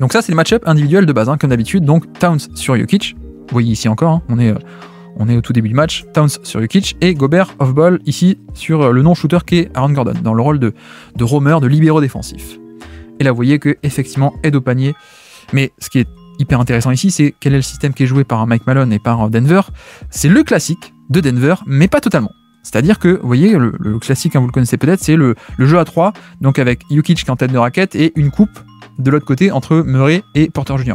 Donc ça, c'est le match-up individuel de base, hein, comme d'habitude. Donc Towns sur Jokic. Vous voyez ici encore, hein, on est au tout début du match. Towns sur Jokic et Gobert off-ball ici sur le non-shooter qui est Aaron Gordon, dans le rôle de roamer, de libéraux défensif. Et là, vous voyez que effectivement, aide au panier. Mais ce qui est hyper intéressant ici, c'est quel est le système qui est joué par Mike Malone et par Denver. C'est le classique de Denver, mais pas totalement. C'est-à-dire que, vous voyez, le classique, hein, vous le connaissez peut-être, c'est le jeu à 3, donc avec Jokic qui est en tête de raquette et une coupe de l'autre côté entre Murray et Porter Jr.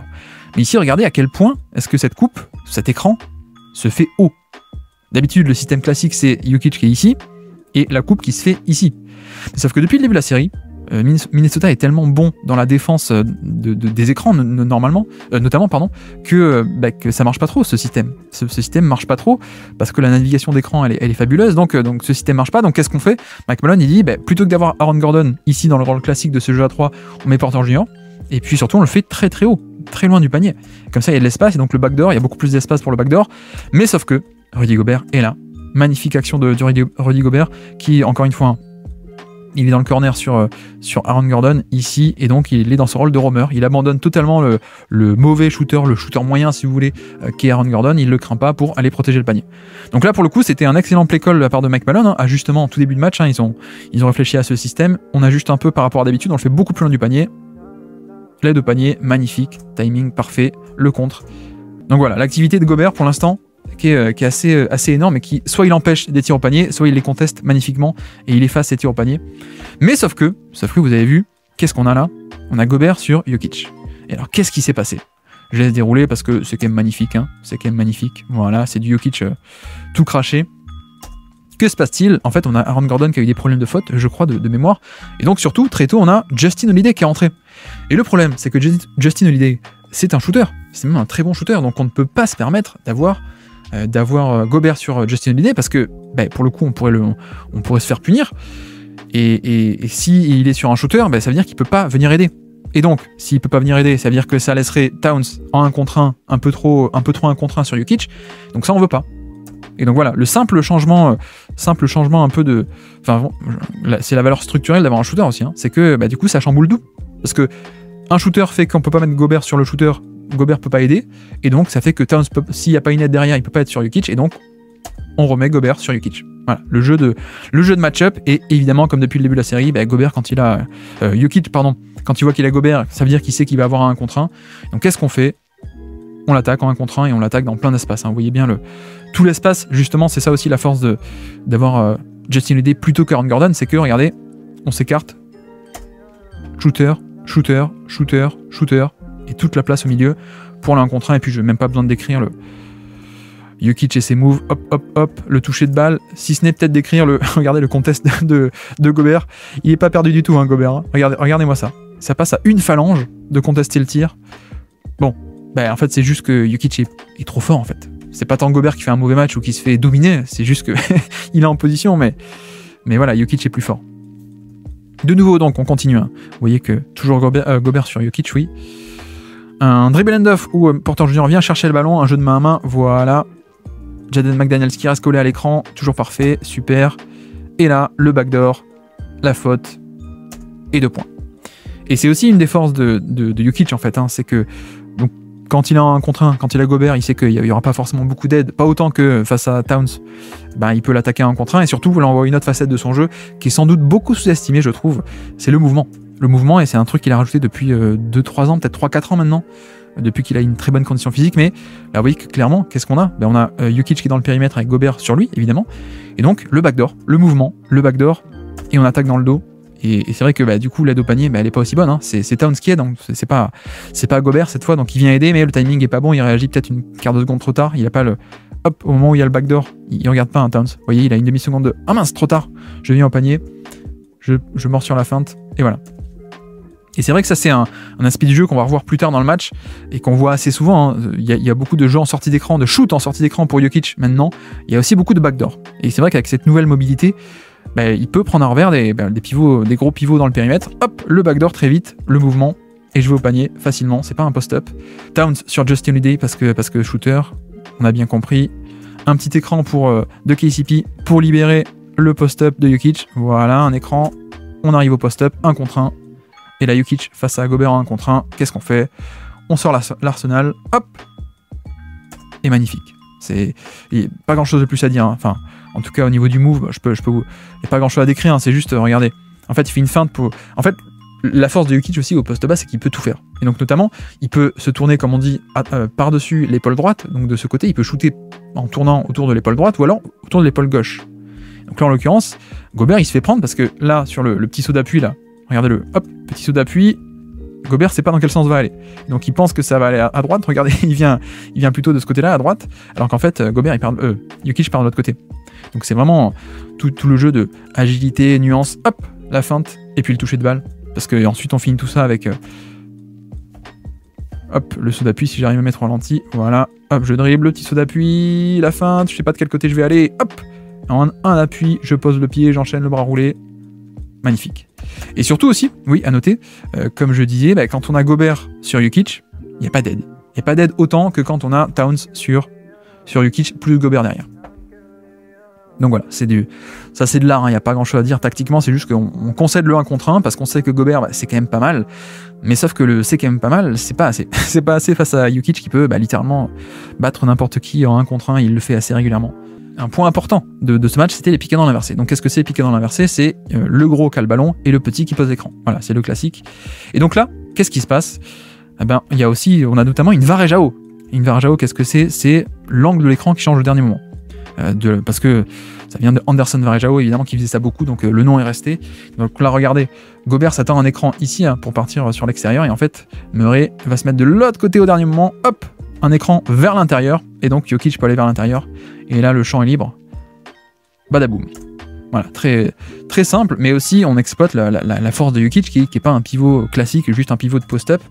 Mais ici, regardez à quel point est-ce que cette coupe, cet écran, se fait haut. D'habitude, le système classique, c'est Jokic qui est ici, et la coupe qui se fait ici. Sauf que depuis le début de la série, Minnesota est tellement bon dans la défense des écrans notamment, que ça marche pas trop ce système. Ce système marche pas trop parce que la navigation d'écran elle est fabuleuse, donc ce système marche pas. Donc qu'est-ce qu'on fait? Mike Malone il dit plutôt que d'avoir Aaron Gordon ici dans le rôle classique de ce jeu à 3, on met Porter Jr. et puis surtout on le fait très très haut, très loin du panier. Comme ça il y a de l'espace et donc le backdoor, il y a beaucoup plus d'espace pour le backdoor. Mais sauf que Rudy Gobert est là. Magnifique action de Rudy Gobert qui encore une fois il est dans le corner sur Aaron Gordon ici, et donc il est dans ce rôle de roamer. Il abandonne totalement le mauvais shooter, le shooter moyen si vous voulez, qui est Aaron Gordon. Il le craint pas pour aller protéger le panier. Donc là pour le coup c'était un excellent play call de la part de Mike Malone, hein, ajustement en tout début de match, hein, ils ont réfléchi à ce système. On ajuste un peu par rapport à d'habitude, on le fait beaucoup plus loin du panier. L'aide au panier, magnifique, timing parfait, le contre. Donc voilà, l'activité de Gobert pour l'instant qui est assez énorme et qui soit il empêche des tirs au panier, soit il les conteste magnifiquement et il efface ses tirs au panier. Mais sauf que vous avez vu, qu'est-ce qu'on a là? On a Gobert sur Jokic. Et alors qu'est-ce qui s'est passé? Je laisse dérouler parce que c'est quand même magnifique, hein. C'est quand même magnifique. Voilà, c'est du Jokic tout craché. Que se passe-t-il? En fait, on a Aaron Gordon qui a eu des problèmes de faute, je crois, de mémoire. Et donc surtout, très tôt, on a Justin Holiday qui est rentré. Et le problème, c'est que Justin Holiday, c'est un shooter. C'est même un très bon shooter, donc on ne peut pas se permettre d'avoir Gobert sur Justin Holiday parce que pour le coup on pourrait se faire punir et si il est sur un shooter, ça veut dire qu'il peut pas venir aider, et donc s'il peut pas venir aider, ça veut dire que ça laisserait Towns en 1 contre 1, un peu trop 1 contre 1 sur Jokic, donc ça on veut pas. Et donc voilà, le simple changement un peu de, c'est la valeur structurelle d'avoir un shooter aussi, hein. C'est que du coup ça chamboule tout, parce que un shooter fait qu'on peut pas mettre Gobert sur le shooter, Gobert peut pas aider, et donc ça fait que Towns, s'il n'y a pas une aide derrière, il peut pas être sur Jokic, et donc on remet Gobert sur Jokic. Voilà, le jeu de match-up, et évidemment, comme depuis le début de la série, Gobert, quand il a Jokic, quand il voit qu'il a Gobert, ça veut dire qu'il sait qu'il va avoir un 1 contre 1. Donc qu'est-ce qu'on fait? On l'attaque en 1 contre 1 et on l'attaque dans plein d'espace, hein. Vous voyez bien tout l'espace, justement, c'est ça aussi la force d'avoir Justin Holiday plutôt qu'Aaron Gordon, c'est que, regardez, on s'écarte, shooter, shooter, shooter, shooter, et toute la place au milieu pour le 1 contre 1, et puis je n'ai même pas besoin de décrire le Jokic et ses moves, hop, hop, hop, le toucher de balle, si ce n'est peut-être d'écrire regardez le contest de Gobert, il est pas perdu du tout, hein, Gobert, hein. Regardez-moi ça passe à une phalange de contester le tir. Bon, en fait c'est juste que Jokic est trop fort en fait, c'est pas tant Gobert qui fait un mauvais match ou qui se fait dominer, c'est juste que il est en position, mais voilà, Jokic est plus fort. De nouveau donc on continue, hein. Vous voyez que toujours Gobert sur Jokic, oui. Un dribble end-off où Porter Jr. vient chercher le ballon, un jeu de main à main, voilà. Jaden McDaniels qui reste collé à l'écran, toujours parfait, super. Et là, le backdoor, la faute, et 2 points. Et c'est aussi une des forces de Jokic en fait, hein, c'est que donc, quand il a un 1 contre 1, quand il a Gobert, il sait qu'il n'y aura pas forcément beaucoup d'aide, pas autant que face à Towns, il peut l'attaquer 1 contre 1, et surtout, là on voit une autre facette de son jeu qui est sans doute beaucoup sous-estimée, je trouve, c'est le mouvement. Le mouvement, et c'est un truc qu'il a rajouté depuis 2-3 ans, peut-être 3-4 ans maintenant, depuis qu'il a une très bonne condition physique, mais là vous voyez que clairement, qu'est-ce qu'on a? On a Jokic qui est dans le périmètre avec Gobert sur lui, évidemment, et donc le backdoor, le mouvement, le backdoor, et on attaque dans le dos, et c'est vrai que du coup l'aide au panier, elle est pas aussi bonne, hein. C'est Towns qui aide, donc c'est pas Gobert cette fois, donc il vient aider, mais le timing est pas bon, il réagit peut-être une quart de seconde trop tard, il a pas hop, au moment où il y a le backdoor, il regarde pas un Towns, vous voyez, il a une demi-seconde de, ah mince, trop tard, je viens au panier, je mords sur la feinte, et voilà. Et c'est vrai que ça c'est un aspect du jeu qu'on va revoir plus tard dans le match et qu'on voit assez souvent, hein. Il y a beaucoup de jeux en sortie d'écran, de shoot en sortie d'écran pour Jokic maintenant. Il y a aussi beaucoup de backdoor. Et c'est vrai qu'avec cette nouvelle mobilité, il peut prendre un revers des pivots, des gros pivots dans le périmètre. Hop, le backdoor très vite, le mouvement, et je vais au panier facilement. C'est pas un post-up. Towns sur Justin Holiday parce que shooter, on a bien compris. Un petit écran de KCP pour libérer le post-up de Jokic. Voilà, un écran. On arrive au post-up, 1 contre 1. Et là, Jokic face à Gobert en 1 contre 1, qu'est-ce qu'on fait? On sort l'Arsenal, hop, et magnifique. Il n'y a pas grand-chose de plus à dire. Hein. Enfin, en tout cas, au niveau du move, il n'y a pas grand-chose à décrire. Hein. C'est juste, regardez. En fait, il fait une feinte pour... En fait, la force de Jokic aussi au poste bas, c'est qu'il peut tout faire. Et donc, notamment, il peut se tourner, comme on dit, par-dessus l'épaule droite. Donc, de ce côté, il peut shooter en tournant autour de l'épaule droite ou alors autour de l'épaule gauche. Donc là, en l'occurrence, Gobert, il se fait prendre parce que là, sur le petit saut d'appui, là, regardez-le, hop, petit saut d'appui, Gobert sait pas dans quel sens va aller. Donc il pense que ça va aller à droite, regardez, il vient plutôt de ce côté-là, à droite, alors qu'en fait, Jokic part de l'autre côté. Donc c'est vraiment tout le jeu de agilité, nuance, hop, la feinte, et puis le toucher de balle. Parce que ensuite on finit tout ça avec hop, le saut d'appui, si j'arrive à mettre au ralenti, voilà, hop, je dribble, le petit saut d'appui, la feinte, je sais pas de quel côté je vais aller, hop, en un appui, je pose le pied, j'enchaîne le bras roulé, magnifique. Et surtout aussi, oui, à noter, comme je disais, quand on a Gobert sur Jokic, il n'y a pas d'aide. Il n'y a pas d'aide autant que quand on a Towns sur Jokic plus Gobert derrière. Donc voilà, c'est de l'art, il n'y a pas grand chose à dire tactiquement, c'est juste qu'on concède le 1 contre 1 parce qu'on sait que Gobert, c'est quand même pas mal, mais sauf que c'est quand même pas mal, c'est pas assez. C'est pas assez face à Jokic qui peut littéralement battre n'importe qui en 1 contre 1, il le fait assez régulièrement. Un point important de ce match, c'était les pick and roll inversés. Donc qu'est-ce que c'est les pick and roll inversés? C'est le gros qui a le ballon et le petit qui pose l'écran. Voilà, c'est le classique. Et donc là, qu'est-ce qui se passe? Il y a aussi, on a notamment une Varejao. Une Varejao, qu'est-ce que c'est? C'est l'angle de l'écran qui change au dernier moment. Parce que ça vient de Anderson Varejao, évidemment, qui faisait ça beaucoup, donc le nom est resté. Donc là, regardez, Gobert s'attend un écran ici pour partir sur l'extérieur, et en fait, Murray va se mettre de l'autre côté au dernier moment, hop, un écran vers l'intérieur, et donc Jokic peut aller vers l'intérieur, et là le champ est libre, badaboum. Voilà, très, très simple, mais aussi on exploite la force de Jokic qui est pas un pivot classique, juste un pivot de post-up,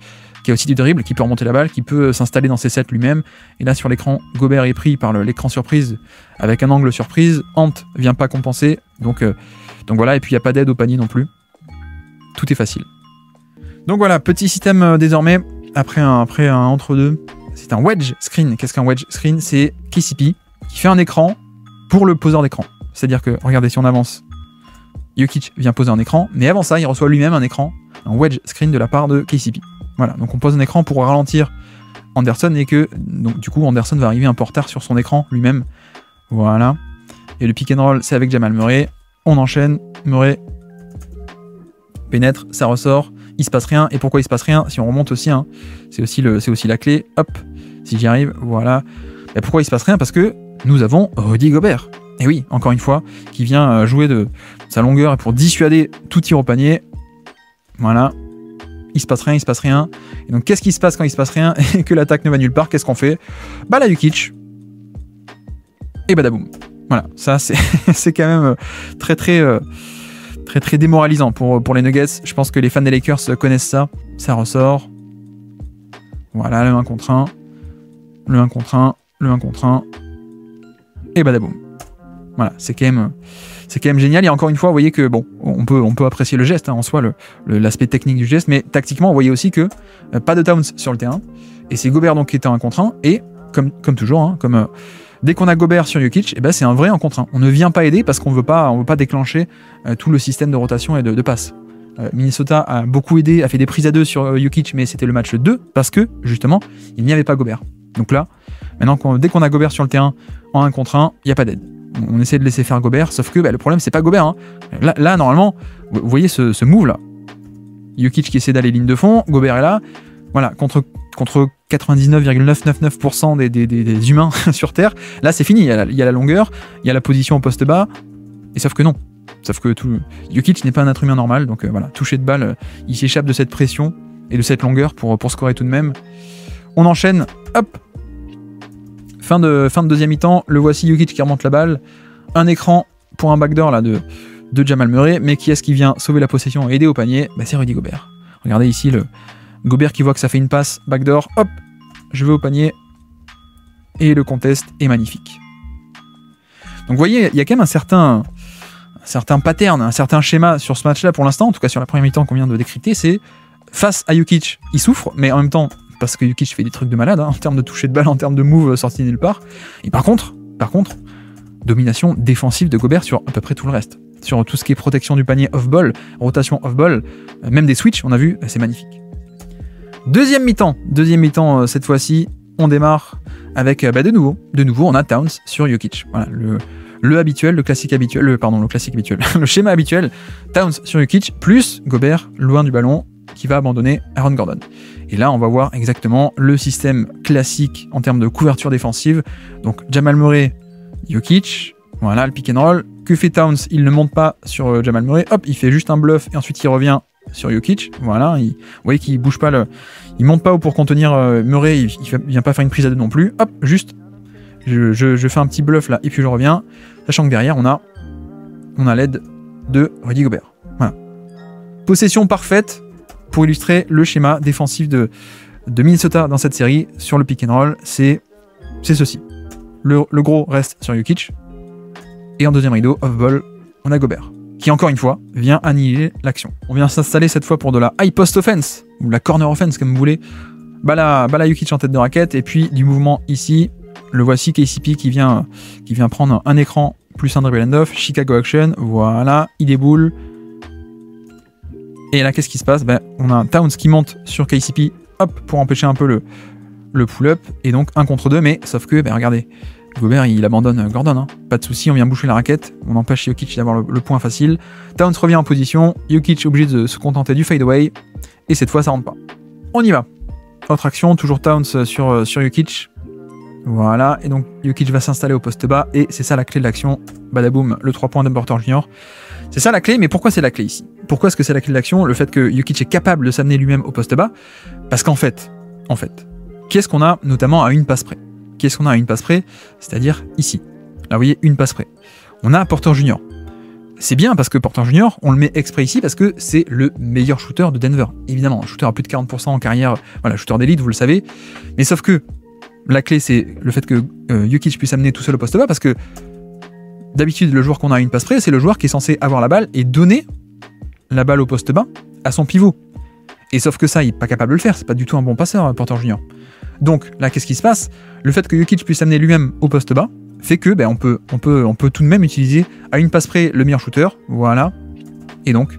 qui a aussi du dribble, qui peut remonter la balle, qui peut s'installer dans ses sets lui-même, et là sur l'écran, Gobert est pris par l'écran surprise, avec un angle surprise, Ant vient pas compenser, donc voilà, et puis il n'y a pas d'aide au panier non plus, tout est facile. Donc voilà, petit système désormais, après un entre-deux. C'est un wedge screen. Qu'est-ce qu'un wedge screen? C'est KCP qui fait un écran pour le poseur d'écran. C'est-à-dire que, regardez, si on avance, Jokic vient poser un écran, mais avant ça, il reçoit lui-même un écran, un wedge screen de la part de KCP. Voilà, donc on pose un écran pour ralentir Anderson et que, donc du coup, Anderson va arriver un peu en retard sur son écran lui-même. Voilà. Et le pick and roll, c'est avec Jamal Murray. On enchaîne, Murray pénètre, ça ressort. Il se passe rien, et pourquoi il se passe rien? Si on remonte aussi, hein, c'est aussi la clé, hop, si j'y arrive, voilà. Et pourquoi il se passe rien? Parce que nous avons Rudy Gobert, et oui, encore une fois, qui vient jouer de sa longueur pour dissuader tout tir au panier, voilà, il se passe rien, et donc qu'est-ce qui se passe quand il se passe rien, et que l'attaque ne va nulle part, qu'est-ce qu'on fait? La Jokic, et badaboum, voilà, ça c'est quand même très très démoralisant pour les Nuggets. Je pense que les fans des Lakers connaissent ça. Ça ressort. Voilà, le 1 contre 1. Le 1 contre 1. Le 1 contre 1. Et badaboum. Voilà, c'est quand même génial. Et encore une fois, vous voyez que, bon, on peut apprécier le geste, hein, en soi, l'aspect technique du geste, mais tactiquement, vous voyez aussi que pas de Towns sur le terrain. Et c'est Gobert donc qui était en 1 contre 1. Et, comme toujours, hein, dès qu'on a Gobert sur Jokic, c'est un vrai 1 contre 1. On ne vient pas aider parce qu'on veut pas déclencher tout le système de rotation et de passe. Minnesota a beaucoup aidé, a fait des prises à 2 sur Jokic, mais c'était le match 2 parce que, justement, il n'y avait pas Gobert. Donc là, maintenant, dès qu'on a Gobert sur le terrain en 1 contre 1, il n'y a pas d'aide. On essaie de laisser faire Gobert, sauf que le problème, c'est pas Gobert. Hein. Là, normalement, vous voyez ce move-là. Jokic qui essaie d'aller ligne de fond, Gobert est là. Voilà, contre 99,999% des humains sur Terre. Là, c'est fini. Il y a la longueur, il y a la position au poste bas. Et sauf que non. Sauf que Jokic n'est pas un être humain normal. Donc voilà, toucher de balle, il s'échappe de cette pression et de cette longueur pour scorer tout de même. On enchaîne. Hop. Fin de deuxième mi-temps. Le voici, Jokic qui remonte la balle. Un écran pour un backdoor là, de Jamal Murray. Mais qui est-ce qui vient sauver la possession et aider au panier? C'est Rudy Gobert. Regardez ici le Gobert qui voit que ça fait une passe, backdoor, hop, je vais au panier, et le contest est magnifique. Donc vous voyez, il y a quand même un certain pattern, un certain schéma sur ce match-là pour l'instant, en tout cas sur la première mi-temps qu'on vient de décrypter, c'est face à Jokic, il souffre, mais en même temps, parce que Jokic fait des trucs de malade, hein, en termes de toucher de balle, en termes de move sorti nulle part, et par contre, domination défensive de Gobert sur à peu près tout le reste. sur tout ce qui est protection du panier off-ball, rotation off-ball, même des switches, on a vu, c'est magnifique. Deuxième mi-temps, cette fois-ci, on démarre avec de nouveau, on a Towns sur Jokic. Voilà, le habituel, le classique habituel, le schéma habituel, Towns sur Jokic, plus Gobert loin du ballon qui va abandonner Aaron Gordon. Et là, on va voir exactement le système classique en termes de couverture défensive. Donc Jamal Murray, Jokic, voilà le pick and roll. Que fait Towns? Il ne monte pas sur Jamal Murray, hop, il fait juste un bluff et ensuite il revient sur Jokic. Voilà, vous voyez qu'il bouge pas, il monte pas haut pour contenir Murray, il vient pas faire une prise à deux non plus. Hop, juste, je fais un petit bluff là et puis je reviens, sachant que derrière on a l'aide de Rudy Gobert. Voilà. Possession parfaite pour illustrer le schéma défensif de Minnesota dans cette série sur le pick and roll, c'est ceci. Le gros reste sur Jokic et en deuxième rideau, off-ball, on a Gobert qui encore une fois vient annihiler l'action. On vient s'installer cette fois pour de la high post offense ou la corner offense comme vous voulez. Bala Jokic en tête de raquette et puis du mouvement ici, le voici KCP qui vient prendre un écran plus un dribble end-off, Chicago action, voilà, il déboule. Et là, qu'est-ce qui se passe? On a Towns qui monte sur KCP, hop, pour empêcher un peu le pull-up, et donc 1 contre 2, mais sauf que, regardez, Gobert, il abandonne Gordon, hein. Pas de souci, on vient boucher la raquette, on empêche Jokic d'avoir le point facile. Towns revient en position, Jokic obligé de se contenter du fadeaway, et cette fois, ça rentre pas. On y va. Autre action, toujours Towns sur Jokic. Voilà, et donc Jokic va s'installer au poste bas, et c'est ça la clé de l'action. Badaboum, le 3 points de Porter Jr. C'est ça la clé, mais pourquoi c'est la clé ici? Pourquoi est-ce que c'est la clé de l'action? Le fait que Jokic est capable de s'amener lui-même au poste bas, parce qu'en fait, qu'est-ce qu'on a notamment à une passe près? C'est-à-dire ici. Là, vous voyez, une passe près. On a Porter Jr. C'est bien parce que Porter Jr., on le met exprès ici parce que c'est le meilleur shooter de Denver. Évidemment, un shooter à plus de 40% en carrière, voilà, shooter d'élite, vous le savez. Mais sauf que la clé, c'est le fait que Jokic puisse amener tout seul au poste bas parce que d'habitude, le joueur qu'on a à une passe près, c'est le joueur qui est censé avoir la balle et donner la balle au poste bas à son pivot. Et sauf que ça, il n'est pas capable de le faire, c'est pas du tout un bon passeur, Porter Jr. Donc là, qu'est-ce qui se passe? Le fait que Jokic puisse amener lui-même au poste bas fait que on peut tout de même utiliser à une passe près le meilleur shooter, voilà. Et donc,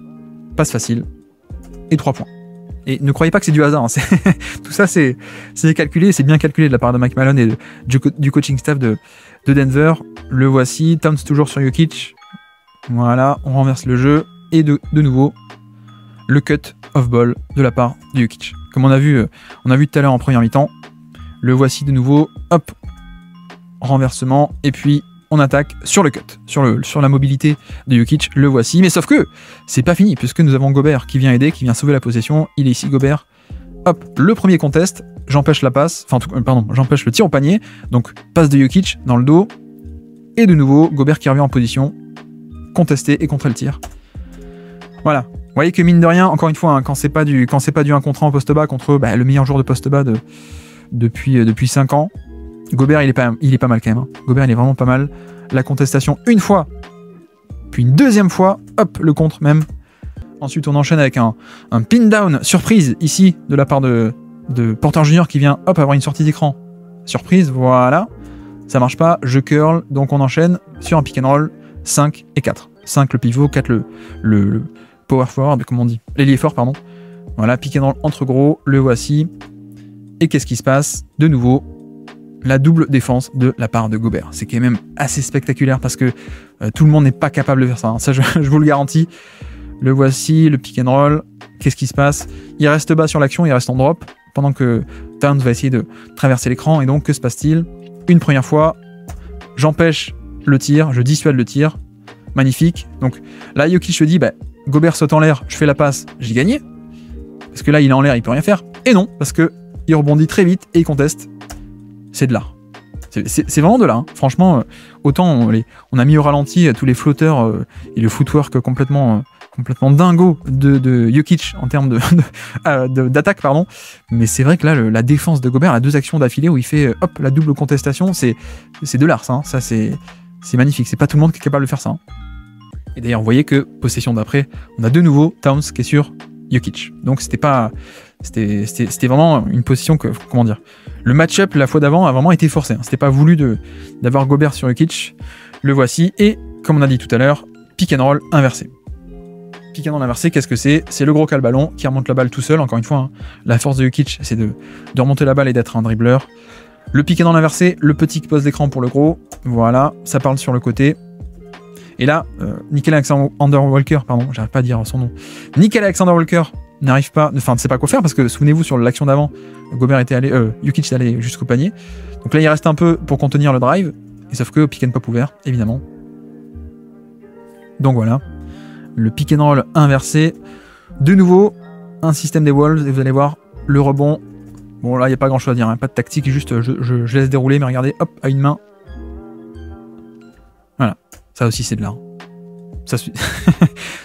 passe facile et 3 points. Et ne croyez pas que c'est du hasard, hein. Tout ça c'est calculé, c'est bien calculé de la part de Mike Malone et du coaching staff de Denver. Le voici, Towns toujours sur Jokic. Voilà, on renverse le jeu et de nouveau le cut off ball de la part de Jokic. Comme on a vu tout à l'heure en première mi-temps, le voici de nouveau, hop, renversement, et puis on attaque sur le cut, sur la mobilité de Jokic, le voici, mais sauf que c'est pas fini, puisque nous avons Gobert qui vient aider, qui vient sauver la possession, il est ici Gobert, hop, le premier contest, j'empêche la passe, j'empêche le tir au panier, donc passe de Jokic dans le dos, et de nouveau, Gobert qui revient en position, contesté et contrer le tir. Voilà. Vous voyez que mine de rien, encore une fois, hein, quand c'est pas du 1 contre 1 au poste bas contre le meilleur joueur de poste bas depuis 5 ans, Gobert il est pas mal quand même. Hein. Gobert il est vraiment pas mal. La contestation une fois, puis une deuxième fois, hop, le contre même. Ensuite on enchaîne avec un pin down surprise ici de la part de Porter Jr. qui vient hop avoir une sortie d'écran. Surprise, voilà. Ça marche pas, je curl, donc on enchaîne sur un pick and roll 5 et 4. 5 le pivot, 4 le power forward, comme on dit, l'ailier fort, pardon. Voilà, pick and roll entre gros, le voici. Et qu'est-ce qui se passe? De nouveau, la double défense de la part de Gobert. C'est quand même assez spectaculaire parce que tout le monde n'est pas capable de faire ça. Hein. Ça, je vous le garantis. Le voici, le pick and roll. Qu'est-ce qui se passe? Il reste bas sur l'action, il reste en drop, pendant que Towns va essayer de traverser l'écran. Et donc, que se passe-t-il? Une première fois, j'empêche le tir, je dissuade le tir. Magnifique. Donc là, Jokic se dit, Gobert saute en l'air, je fais la passe, j'ai gagné. Parce que là, il est en l'air, il peut rien faire. Et non, parce que il rebondit très vite et il conteste. C'est de l'art. C'est vraiment de l'art. Hein. Franchement, autant on a mis au ralenti tous les flotteurs et le footwork complètement dingo de Jokic en termes d'attaque, pardon. Mais c'est vrai que là, la défense de Gobert, la 2 actions d'affilée où il fait hop la double contestation, c'est de l'art, ça. Hein. Ça, c'est magnifique. C'est pas tout le monde qui est capable de faire ça. Hein. Et d'ailleurs, vous voyez que possession d'après, on a de nouveau Towns qui est sur Jokic. Donc c'était vraiment une position que, comment dire, le match-up la fois d'avant a vraiment été forcé. Hein. C'était pas voulu d'avoir Gobert sur Jokic. Le voici. Et comme on a dit tout à l'heure, pick and roll inversé. Pick and roll inversé, qu'est-ce que c'est? C'est le gros qui a le ballon, qui remonte la balle tout seul, encore une fois, hein. La force de Jokic, c'est de remonter la balle et d'être un dribbleur. Le pick and roll inversé, le petit qui pose l'écran pour le gros, voilà, ça parle sur le côté. Et là, Nickel Alexander Walker, pardon, j'arrive pas à dire son nom. Nickel Alexander Walker n'arrive pas, enfin ne sait pas quoi faire parce que souvenez-vous sur l'action d'avant, Gobert était allé, Jokic est allé jusqu'au panier. Donc là il reste un peu pour contenir le drive, et sauf que pick and pop ouvert, évidemment. Donc voilà, le pick and roll inversé. De nouveau, un système des walls et vous allez voir le rebond. Bon là il n'y a pas grand chose à dire, hein, pas de tactique, juste je laisse dérouler, mais regardez, hop, à une main. Voilà, ça aussi c'est de l'art.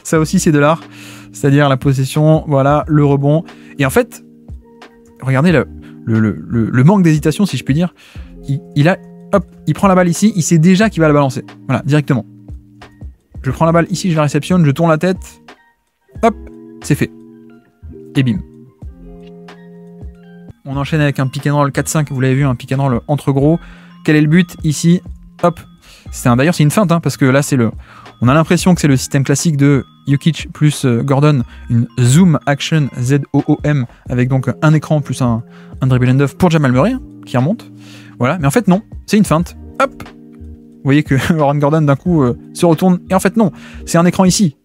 Ça aussi c'est de l'art. C'est-à-dire la possession, voilà, le rebond. Et en fait, regardez le manque d'hésitation, si je puis dire. Il prend la balle ici, il sait déjà qu'il va la balancer. Voilà, directement. Je prends la balle ici, je la réceptionne, je tourne la tête. Hop, c'est fait. Et bim. On enchaîne avec un pick and roll 4-5, vous l'avez vu, un pick and roll entre gros. Quel est le but ici? Hop. D'ailleurs, c'est une feinte, hein, parce que là, on a l'impression que c'est le système classique de Jokic plus Gordon, une zoom action ZOOM avec donc un écran plus un dribble and off pour Jamal Murray hein, qui remonte. Voilà, mais en fait non, c'est une feinte. Hop, vous voyez que Aaron Gordon d'un coup se retourne et en fait non, c'est un écran ici.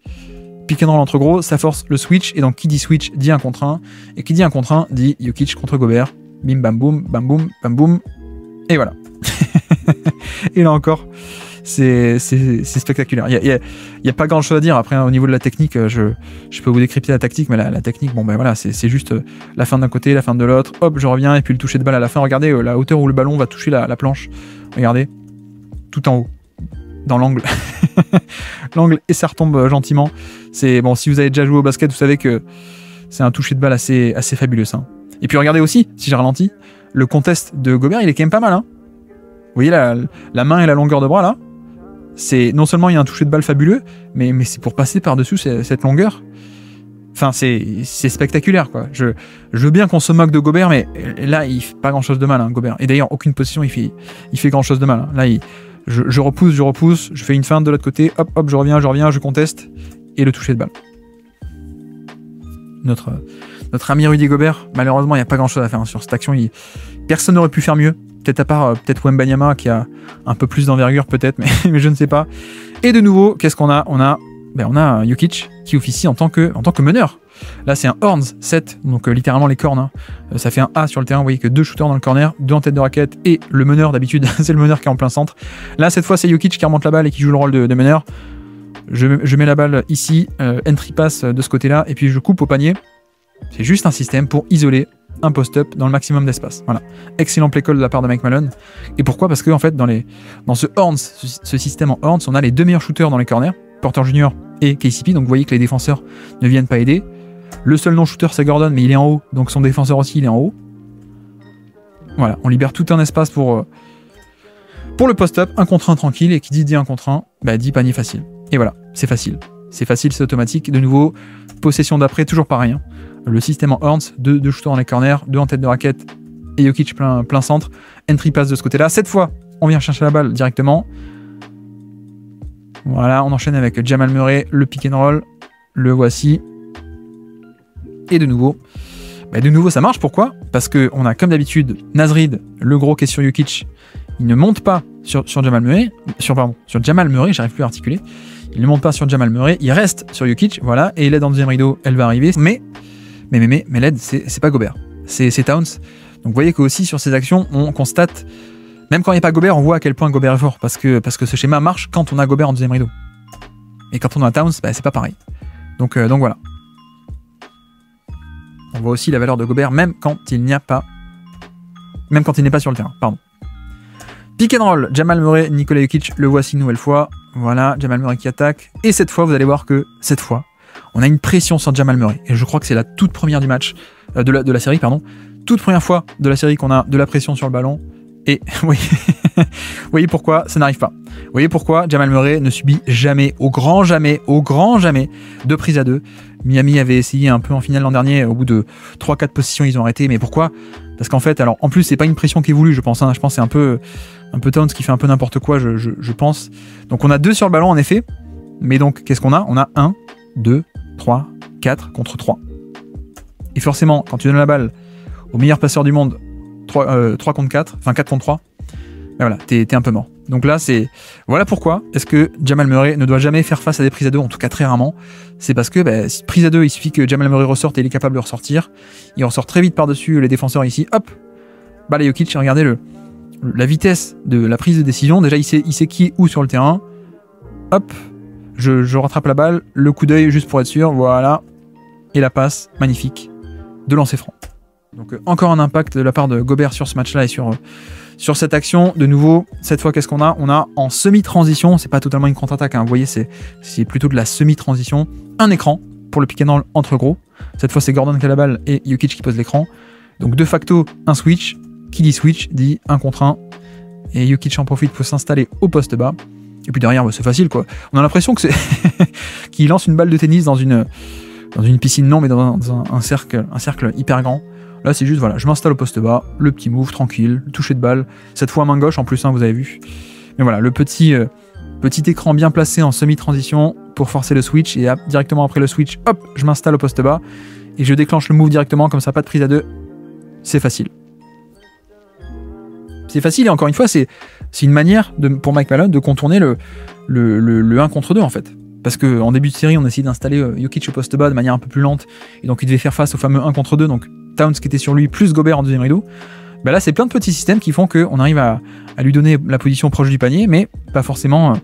Pick and roll entre gros, ça force le switch et donc qui dit switch dit 1 contre 1 et qui dit 1 contre 1 dit Jokic contre Gobert. Bim bam boum, bam boum, bam boum et voilà. Et là encore. C'est spectaculaire. Il y a pas grand chose à dire. Après, hein, au niveau de la technique, je peux vous décrypter la tactique, mais la technique, bon ben voilà, c'est juste la fin d'un côté, la fin de l'autre. Hop, je reviens et puis le toucher de balle à la fin. Regardez la hauteur où le ballon va toucher la planche. Regardez, tout en haut, dans l'angle. L'angle et ça retombe gentiment. C'est bon. Si vous avez déjà joué au basket, vous savez que c'est un toucher de balle assez fabuleux. Ça. Et puis regardez aussi, si j'ai ralenti, le contest de Gobert, il est quand même pas mal. Hein. Vous voyez la main et la longueur de bras là. C'est non seulement il y a un toucher de balle fabuleux, mais c'est pour passer par-dessus cette longueur. Enfin, c'est spectaculaire, quoi. Je veux bien qu'on se moque de Gobert, mais là, il fait pas grand-chose de mal, hein, Gobert. Et d'ailleurs, aucune position, il fait grand-chose de mal. Hein. Là, je repousse, je fais une feinte de l'autre côté, hop, hop, je reviens, je conteste, et le toucher de balle. Notre ami Rudy Gobert, malheureusement, il n'y a pas grand-chose à faire hein, sur cette action. Personne n'aurait pu faire mieux. Peut-être à part peut-être Wembanyama qui a un peu plus d'envergure peut-être, mais je ne sais pas. Et de nouveau, qu'est-ce qu'on a? On a Jokic qui officie en tant que meneur. Là, c'est un Horns 7, donc littéralement les cornes. Hein. Ça fait un A sur le terrain. Vous voyez que 2 shooters dans le corner, 2 en tête de raquette et le meneur d'habitude, c'est le meneur qui est en plein centre. Là, cette fois, c'est Jokic qui remonte la balle et qui joue le rôle de meneur. Je mets la balle ici, entry pass de ce côté-là, et puis je coupe au panier. C'est juste un système pour isoler un post-up dans le maximum d'espace. Voilà. Excellent play call de la part de Mike Malone. Et pourquoi? Parce que en fait, dans ce Horns, ce système en Horns, on a les 2 meilleurs shooters dans les corners, Porter Jr. et KCP. Donc vous voyez que les défenseurs ne viennent pas aider. Le seul non-shooter, c'est Gordon, mais il est en haut. Donc son défenseur aussi, il est en haut. Voilà. On libère tout un espace pour le post-up. 1 contre 1 tranquille. Et qui dit 1 contre 1, bah, dit panier facile. Et voilà. C'est facile. C'est facile, c'est automatique. De nouveau, possession d'après, toujours pareil. Hein. Le système en Horns, 2 shooters dans les corners, 2 en tête de raquette et Jokic plein centre. Entry pass de ce côté-là. Cette fois, on vient chercher la balle directement. Voilà, on enchaîne avec Jamal Murray, le pick and roll. Le voici. Et de nouveau, ça marche. Pourquoi? Parce qu'on a, comme d'habitude, Naz Reid, le gros qui est sur Jokic. Il ne monte pas sur Jamal Murray. Sur Jamal Murray, j'arrive plus à articuler. Il ne monte pas sur Jamal Murray. Il reste sur Jokic. Voilà. Et l'aide en deuxième rideau, elle va arriver. Mais l'aide, c'est pas Gobert. C'est Towns. Donc vous voyez qu'aussi sur ces actions, on constate, même quand il n'y a pas Gobert, on voit à quel point Gobert est fort. Parce que ce schéma marche quand on a Gobert en deuxième rideau. Et quand on a Towns, bah, c'est pas pareil. Donc voilà. On voit aussi la valeur de Gobert, même quand il n'est pas sur le terrain. Pardon. Pick and roll, Jamal Murray, Nikola Jokic, le voici une nouvelle fois. Voilà, Jamal Murray qui attaque. Et cette fois, vous allez voir que cette fois, on a une pression sur Jamal Murray. Et je crois que c'est la toute première du match, de la série, pardon. Toute première fois de la série qu'on a de la pression sur le ballon. Et oui, vous voyez pourquoi ça n'arrive pas. Vous voyez pourquoi Jamal Murray ne subit jamais, au grand jamais, de prise à 2. Miami avait essayé un peu en finale l'an dernier, au bout de 3-4 positions, ils ont arrêté. Mais pourquoi? Parce qu'en fait, alors en plus, c'est pas une pression qui est voulue, je pense. Hein. Je pense que c'est un peu Towns qui fait un peu n'importe quoi, je pense. Donc on a 2 sur le ballon, en effet. Mais donc, qu'est-ce qu'on a? On a 1, 2, 3, 4 contre 3. Et forcément, quand tu donnes la balle au meilleur passeur du monde, 3 contre 4, enfin 4 contre 3, ben voilà, t'es un peu mort. Donc là, voilà pourquoi est-ce que Jamal Murray ne doit jamais faire face à des prises à 2, en tout cas très rarement. C'est parce que prise à 2, il suffit que Jamal Murray ressorte et il est capable de ressortir. Il ressort très vite par-dessus les défenseurs ici. Hop, balle à Jokic, regardez la vitesse de la prise de décision. Déjà, il sait qui est où sur le terrain. Hop, je rattrape la balle, le coup d'œil juste pour être sûr, voilà. Et la passe, magnifique, de lancer franc. Donc encore un impact de la part de Gobert sur ce match-là et sur cette action. De nouveau, cette fois, qu'est-ce qu'on a? On a en semi-transition, c'est pas totalement une contre-attaque, hein. Vous voyez, c'est plutôt de la semi-transition. Un écran pour le pick and roll entre gros. Cette fois, c'est Gordon qui a la balle et Jokic qui pose l'écran. Donc de facto, un switch. Qui dit switch dit 1 contre 1. Et Jokic en profite pour s'installer au poste bas. Et puis derrière, c'est facile, quoi. On a l'impression que c'est qu'il lance une balle de tennis dans une piscine, non, mais dans un cercle hyper grand. Là, c'est juste, voilà, je m'installe au poste bas, le petit move, tranquille, le toucher de balle. Cette fois, main gauche en plus, hein, vous avez vu. Mais voilà, le petit écran bien placé en semi-transition pour forcer le switch. Et directement après le switch, hop, je m'installe au poste bas. Et je déclenche le move directement, comme ça, pas de prise à 2. C'est facile. C'est facile, et encore une fois, c'est une manière pour Mike Malone de contourner le 1 contre 2, en fait. Parce qu'en début de série, on a essayé d'installer Jokic au poste bas de manière un peu plus lente. Et donc, il devait faire face au fameux 1 contre 2. Donc, Towns qui était sur lui, plus Gobert en deuxième rideau. Là, c'est plein de petits systèmes qui font qu'on arrive à lui donner la position proche du panier, mais pas forcément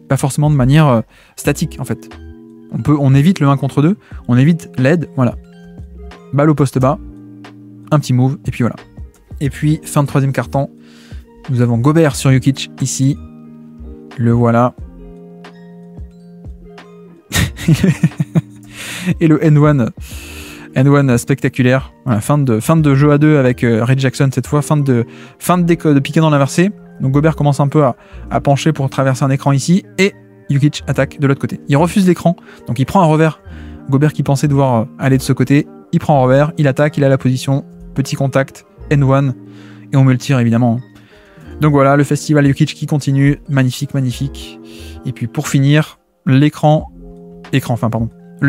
de manière statique, en fait. On évite le 1 contre 2, on évite l'aide, voilà. Balle au poste bas, un petit move, et puis voilà. Et puis, fin de troisième quart-temps, nous avons Gobert sur Jokic, ici. Le voilà. Et le N1 spectaculaire. Voilà, fin de jeu à 2 avec Ray Jackson cette fois. Fin de piquer dans l'inversé. Donc Gobert commence un peu à pencher pour traverser un écran ici. Et Jokic attaque de l'autre côté. Il refuse l'écran. Donc il prend un revers. Gobert qui pensait devoir aller de ce côté. Il prend un revers. Il attaque. Il a la position. Petit contact. N1. Et on met le tir évidemment. Donc voilà, le festival Jokic qui continue. Magnifique, magnifique. Et puis pour finir, le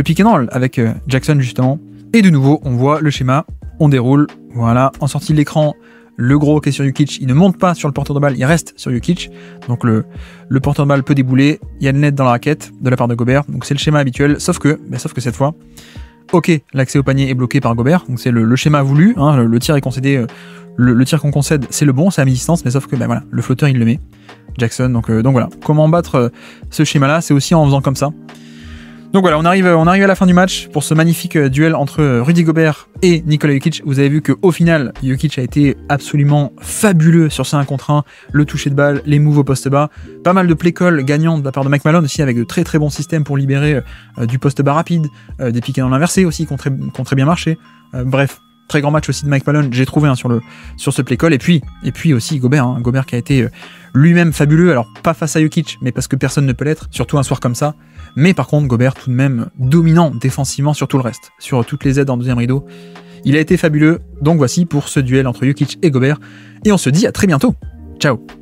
pick and roll avec Jackson justement. Et de nouveau, on voit le schéma, on déroule, voilà, en sortie de l'écran, le gros qui est sur Jokic, il ne monte pas sur le porteur de balle, il reste sur Jokic, donc le porteur de balle peut débouler, il y a le net dans la raquette de la part de Gobert, donc c'est le schéma habituel, sauf que cette fois, ok, l'accès au panier est bloqué par Gobert, donc c'est le schéma voulu, hein, le tir est concédé, le tir qu'on concède, c'est le bon, c'est à mi-distance, mais sauf que voilà, le flotteur il le met, Jackson, donc voilà, comment battre ce schéma-là, c'est aussi en faisant comme ça. Donc voilà, on arrive à la fin du match pour ce magnifique duel entre Rudy Gobert et Nikola Jokic. Vous avez vu qu'au final, Jokic a été absolument fabuleux sur ce 1 contre 1, le toucher de balle, les moves au poste bas, pas mal de play call gagnants de la part de Mike Malone aussi avec de très très bons systèmes pour libérer du poste bas rapide, des piquets dans l'inversé aussi qui ont très bien marché. Bref, très grand match aussi de Mike Malone, j'ai trouvé sur ce play call. Et puis aussi Gobert, Gobert qui a été lui-même fabuleux, alors pas face à Jokic, mais parce que personne ne peut l'être, surtout un soir comme ça. Mais par contre, Gobert tout de même dominant défensivement sur tout le reste, sur toutes les aides en deuxième rideau. Il a été fabuleux, donc voici pour ce duel entre Jokic et Gobert. Et on se dit à très bientôt. Ciao.